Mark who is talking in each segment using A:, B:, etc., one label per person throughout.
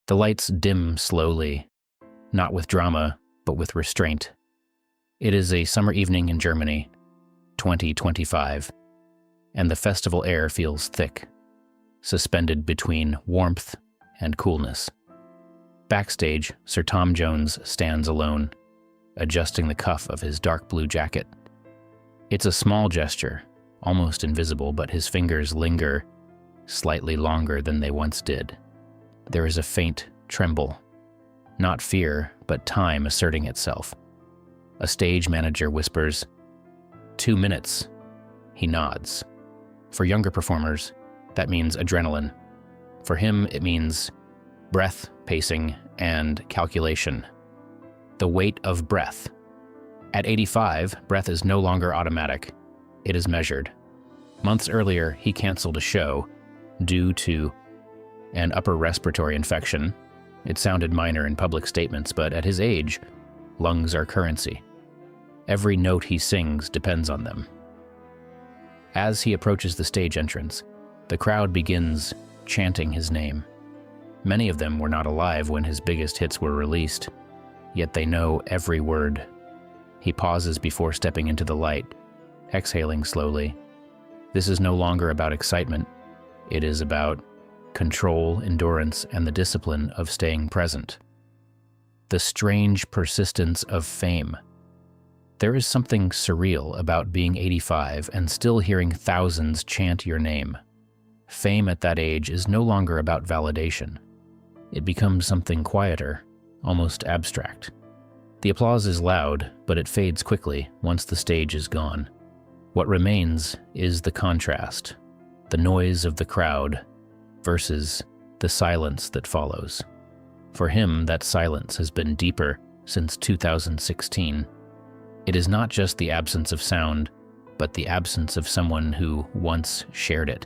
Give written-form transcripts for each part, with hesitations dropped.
A: The lights dim slowly, not with drama, but with restraint. It is a summer evening in Germany, 2025, and the festival air feels thick, suspended between warmth and coolness. Backstage, Sir Tom Jones stands alone, adjusting the cuff of his dark blue jacket. It's a small gesture, almost invisible, but his fingers linger slightly longer than they once did. There is a faint tremble, not fear, but time asserting itself. A stage manager whispers, 2 minutes. He nods. For younger performers, that means adrenaline. For him, it means breath, pacing, and calculation. The weight of breath. At 85, breath is no longer automatic. It is measured. Months earlier, he canceled a show due to an upper respiratory infection. It sounded minor in public statements, but at his age, lungs are currency. Every note he sings depends on them. As he approaches the stage entrance, the crowd begins chanting his name. Many of them were not alive when his biggest hits were released, yet they know every word. He pauses before stepping into the light, exhaling slowly. This is no longer about excitement. It is about control, endurance, and the discipline of staying present. The strange persistence of fame. There is something surreal about being 85 and still hearing thousands chant your name. Fame at that age is no longer about validation. It becomes something quieter, almost abstract. The applause is loud, but it fades quickly once the stage is gone. What remains is the contrast, the noise of the crowd versus the silence that follows. For him, that silence has been deeper since 2016. It is not just the absence of sound, but the absence of someone who once shared it.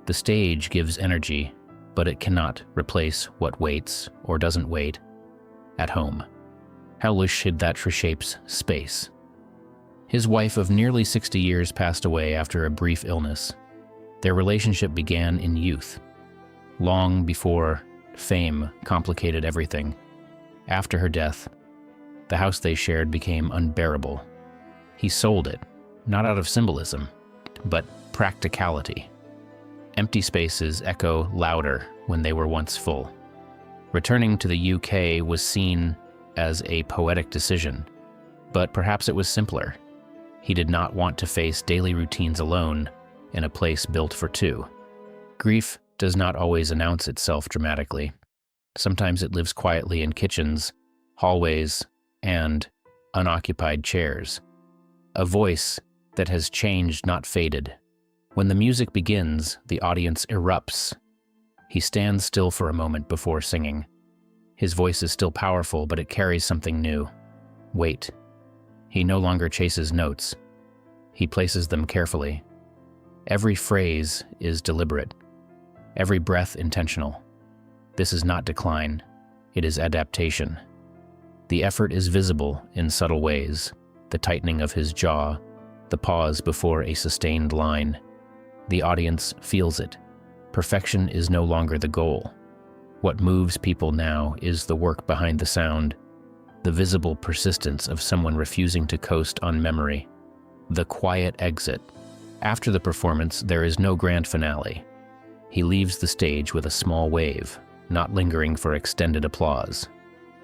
A: The stage gives energy, but it cannot replace what waits or doesn't wait at home. How hid that reshapes space. His wife of nearly 60 years passed away after a brief illness. Their relationship began in youth, long before fame complicated everything. After her death, the house they shared became unbearable. He sold it, not out of symbolism, but practicality. Empty spaces echo louder when they were once full. Returning to the UK was seen as a poetic decision, but perhaps it was simpler. He did not want to face daily routines alone in a place built for two. Grief does not always announce itself dramatically. Sometimes it lives quietly in kitchens, hallways, and unoccupied chairs. A voice that has changed, not faded. When the music begins, the audience erupts. He stands still for a moment before singing. His voice is still powerful, but it carries something new. Weight. He no longer chases notes. He places them carefully. Every phrase is deliberate. Every breath intentional. This is not decline. It is adaptation. The effort is visible in subtle ways. The tightening of his jaw, the pause before a sustained line. The audience feels it. Perfection is no longer the goal. What moves people now is the work behind the sound, the visible persistence of someone refusing to coast on memory, the quiet exit. After the performance, there is no grand finale. He leaves the stage with a small wave, not lingering for extended applause.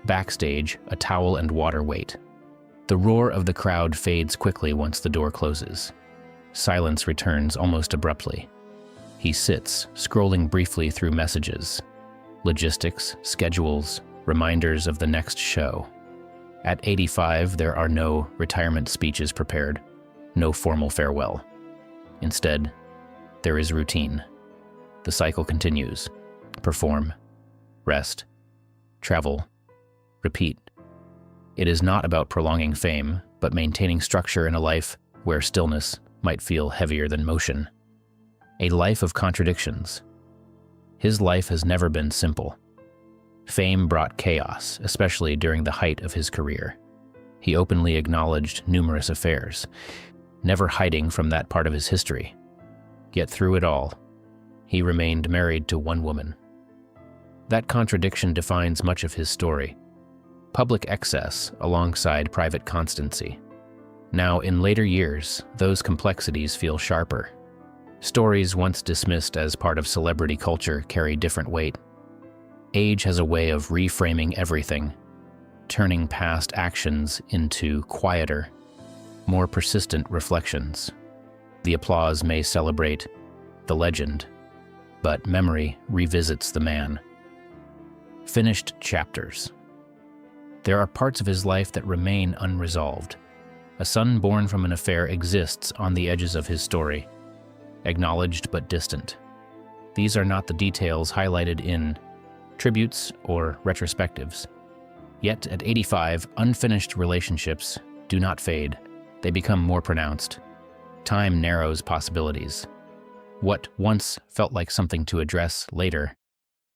A: Backstage, a towel and water wait. The roar of the crowd fades quickly once the door closes. Silence returns almost abruptly. He sits, scrolling briefly through messages, logistics, schedules, reminders of the next show. At 85, there are no retirement speeches prepared, no formal farewell. Instead, there is routine. The cycle continues. Perform, rest, travel, repeat. It is not about prolonging fame, but maintaining structure in a life where stillness might feel heavier than motion. A life of contradictions. His life has never been simple. Fame brought chaos, especially during the height of his career. He openly acknowledged numerous affairs, never hiding from that part of his history. Yet through it all, he remained married to one woman. That contradiction defines much of his story. Public excess alongside private constancy. Now, in later years, those complexities feel sharper. Stories once dismissed as part of celebrity culture carry different weight. Age has a way of reframing everything, turning past actions into quieter, more persistent reflections. The applause may celebrate the legend, but memory revisits the man. Finished chapters. There are parts of his life that remain unresolved. A son born from an affair exists on the edges of his story, acknowledged but distant. These are not the details highlighted in tributes or retrospectives. Yet at 85, unfinished relationships do not fade. They become more pronounced. Time narrows possibilities. What once felt like something to address later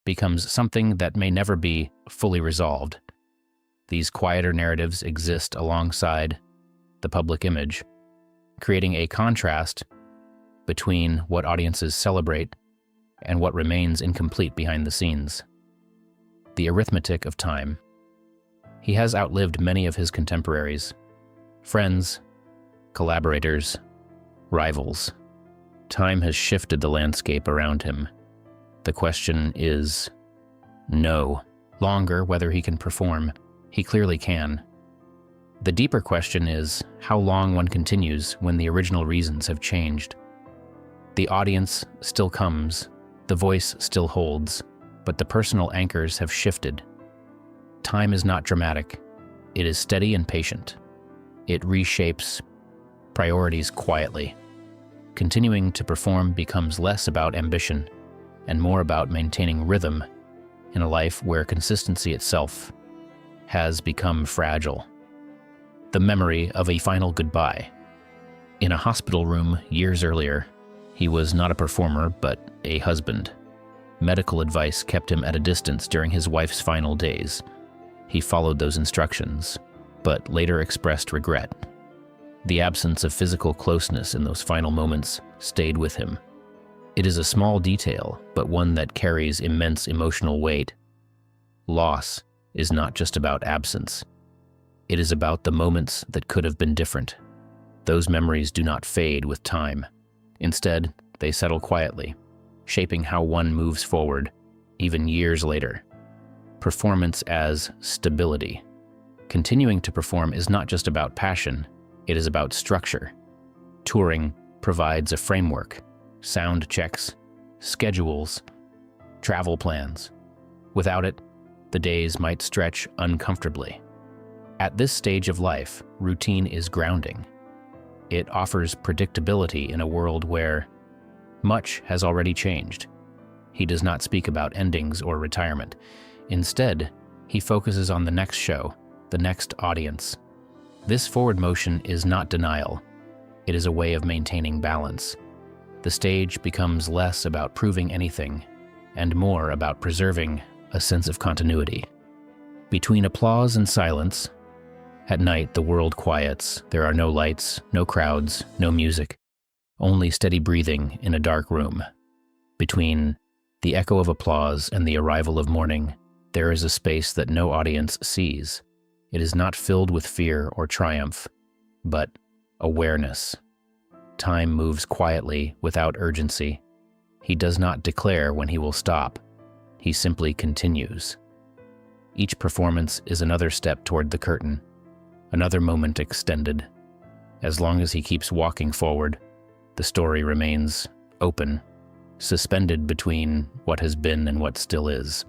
A: becomes something that may never be fully resolved. These quieter narratives exist alongside the public image, creating a contrast between what audiences celebrate and what remains incomplete behind the scenes. The arithmetic of time. He has outlived many of his contemporaries, friends, collaborators, rivals. Time has shifted the landscape around him. The question is no longer whether he can perform. He clearly can. The deeper question is how long one continues when the original reasons have changed. The audience still comes, the voice still holds, but the personal anchors have shifted. Time is not dramatic. It is steady and patient. It reshapes priorities quietly. Continuing to perform becomes less about ambition and more about maintaining rhythm in a life where consistency itself has become fragile. The memory of a final goodbye. In a hospital room years earlier, he was not a performer, but a husband. Medical advice kept him at a distance during his wife's final days. He followed those instructions, but later expressed regret. The absence of physical closeness in those final moments stayed with him. It is a small detail, but one that carries immense emotional weight. Loss is not just about absence. It is about the moments that could have been different. Those memories do not fade with time. Instead, they settle quietly, shaping how one moves forward, even years later. Performance as stability. Continuing to perform is not just about passion, it is about structure. Touring provides a framework, sound checks, schedules, travel plans. Without it, the days might stretch uncomfortably. At this stage of life, routine is grounding. It offers predictability in a world where much has already changed. He does not speak about endings or retirement. Instead, he focuses on the next show, the next audience. This forward motion is not denial. It is a way of maintaining balance. The stage becomes less about proving anything and more about preserving a sense of continuity. Between applause and silence, at night the world quiets. There are no lights, no crowds, no music, only steady breathing in a dark room. Between the echo of applause and the arrival of morning, there is a space that no audience sees. It is not filled with fear or triumph, but awareness. Time moves quietly without urgency. He does not declare when he will stop. He simply continues. Each performance is another step toward the curtain, another moment extended. As long as he keeps walking forward, the story remains open, suspended between what has been and what still is.